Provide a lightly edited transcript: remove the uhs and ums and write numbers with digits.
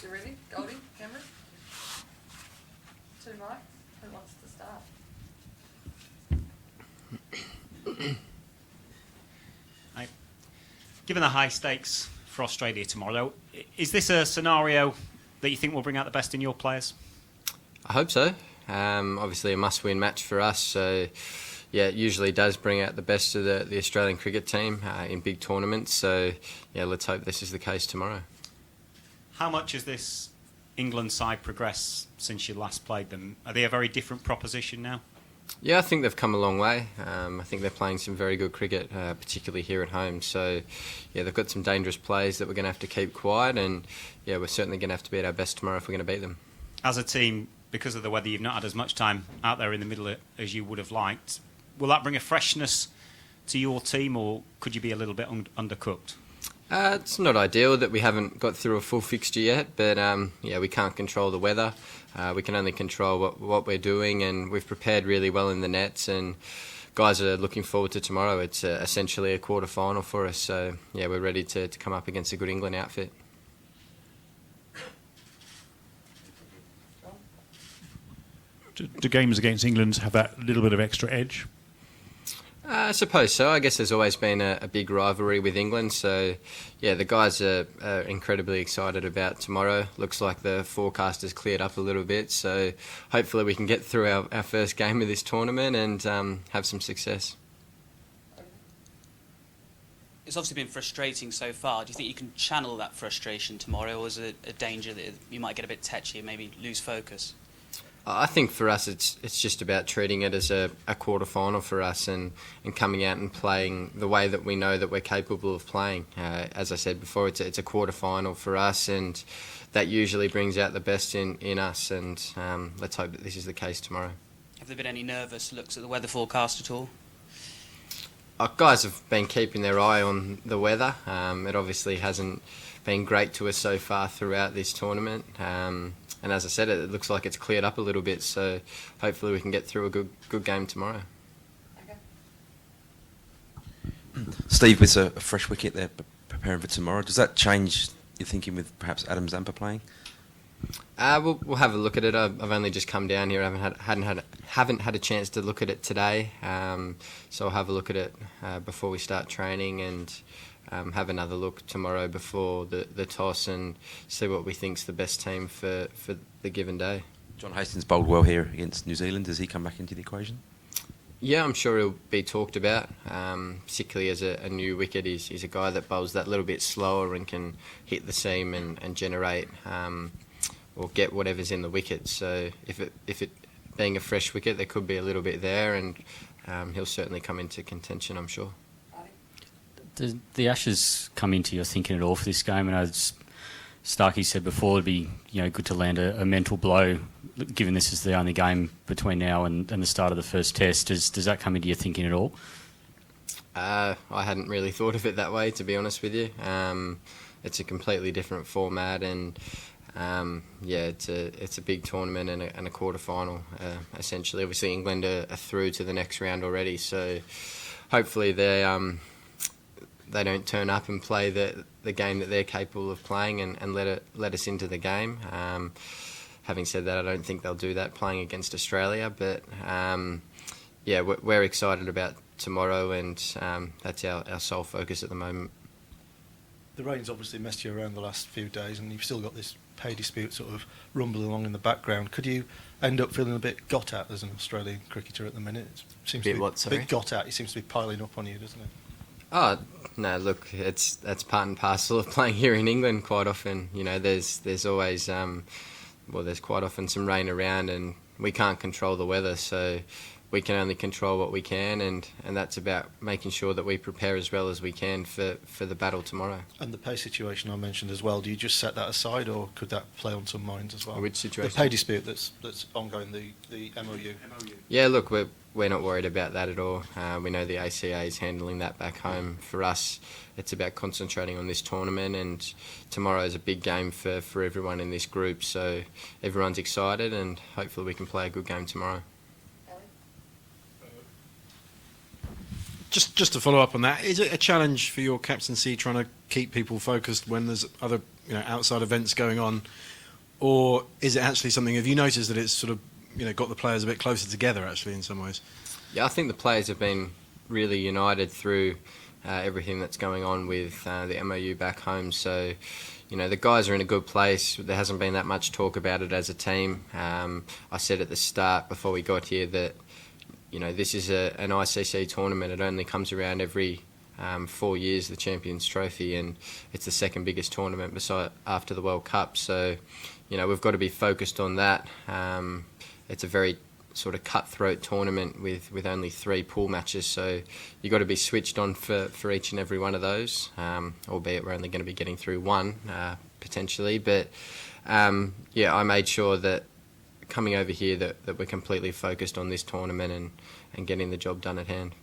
You ready? Goldie, Cameron? 2 mics. Who wants to start? Right. Given the high stakes for Australia tomorrow, is this a scenario that you think will bring out the best in your players? I hope so. Obviously a must-win match for us, so yeah, it usually does bring out the best of the Australian cricket team in big tournaments, so yeah, let's hope this is the case tomorrow. How much has this England side progressed since you last played them? Are they a very different proposition now? Yeah, I think they've come a long way. I think they're playing some very good cricket, particularly here at home. So, yeah, they've got some dangerous players that we're going to have to keep quiet, and yeah, we're certainly going to have to be at our best tomorrow if we're going to beat them. As a team, because of the weather, you've not had as much time out there in the middle as you would have liked. Will that bring a freshness to your team, or could you be a little bit undercooked? It's not ideal that we haven't got through a full fixture yet, but yeah, we can't control the weather. We can only control what we're doing, and we've prepared really well in the nets, and guys are looking forward to tomorrow. It's essentially a quarter-final for us, so yeah, we're ready to come up against a good England outfit. Do games against England have that little bit of extra edge? I suppose so. I guess there's always been a big rivalry with England, so yeah, the guys are incredibly excited about tomorrow. Looks like the forecast has cleared up a little bit, so hopefully we can get through our first game of this tournament and have some success. It's obviously been frustrating so far. Do you think you can channel that frustration tomorrow, or is it a danger that you might get a bit tetchy and maybe lose focus? I think for us it's just about treating it as a quarter-final for us and coming out and playing the way that we know that we're capable of playing. As I said before, it's a quarter-final for us, and that usually brings out the best in us, and let's hope that this is the case tomorrow. Have there been any nervous looks at the weather forecast at all? Guys have been keeping their eye on the weather. It obviously hasn't been great to us so far throughout this tournament. And as I said, it looks like it's cleared up a little bit, so hopefully we can get through a good game tomorrow. Okay. Steve, with a fresh wicket there preparing for tomorrow, does that change your thinking with perhaps Adam Zampa playing? We'll have a look at it. I've only just come down here. I haven't had a chance to look at it today, so I'll have a look at it before we start training, and have another look tomorrow before the toss and see what we think's the best team for the given day. John Hastings bowled well here against New Zealand. Does he come back into the equation? Yeah, I'm sure he'll be talked about, particularly as a new wicket. He's a guy that bowls that little bit slower and can hit the seam and generate or get whatever's in the wicket. So if it being a fresh wicket, there could be a little bit there, and he'll certainly come into contention, I'm sure. Does the Ashes come into your thinking at all for this game? And as Starkey said before, it'd be good to land a mental blow, given this is the only game between now and the start of the first test. Does that come into your thinking at all? I hadn't really thought of it that way, to be honest with you. It's a completely different format, and yeah, it's a big tournament and a quarter-final, essentially. Obviously, England are through to the next round already, so hopefully they don't turn up and play the game that they're capable of playing and let us into the game. Having said that, I don't think they'll do that playing against Australia, but yeah, we're excited about tomorrow, and that's our sole focus at the moment. The rain's obviously messed you around the last few days, and you've still got this pay dispute sort of rumbling along in the background. Could you end up feeling a bit got at as an Australian cricketer at the minute? It seems to be what, sorry? A bit got at. It seems to be piling up on you, doesn't it? Oh no! Look, that's part and parcel of playing here in England. Quite often, there's always there's quite often some rain around, and we can't control the weather, so we can only control what we can, and that's about making sure that we prepare as well as we can for the battle tomorrow. And the pay situation I mentioned as well. Do you just set that aside, or could that play on some minds as well? Which situation? The pay dispute that's ongoing. The MOU. Yeah, look, we're not worried about that at all. We know the ACA is handling that back home. For us, it's about concentrating on this tournament, and tomorrow is a big game for everyone in this group, so everyone's excited, and hopefully we can play a good game tomorrow. Just to follow up on that, is it a challenge for your captaincy trying to keep people focused when there's other outside events going on or is it actually something? Have you noticed that it's sort of got the players a bit closer together actually in some ways? Yeah, I think the players have been really united through everything that's going on with the MOU back home. So, the guys are in a good place. There hasn't been that much talk about it as a team. I said at the start before we got here that, this is an ICC tournament. It only comes around every 4 years, the Champions Trophy, and it's the second biggest tournament after the World Cup. So, we've got to be focused on that. It's a very sort of cutthroat tournament with only 3 pool matches, so you've got to be switched on for each and every one of those, albeit we're only going to be getting through one potentially. But I made sure that coming over here that we're completely focused on this tournament and getting the job done at hand.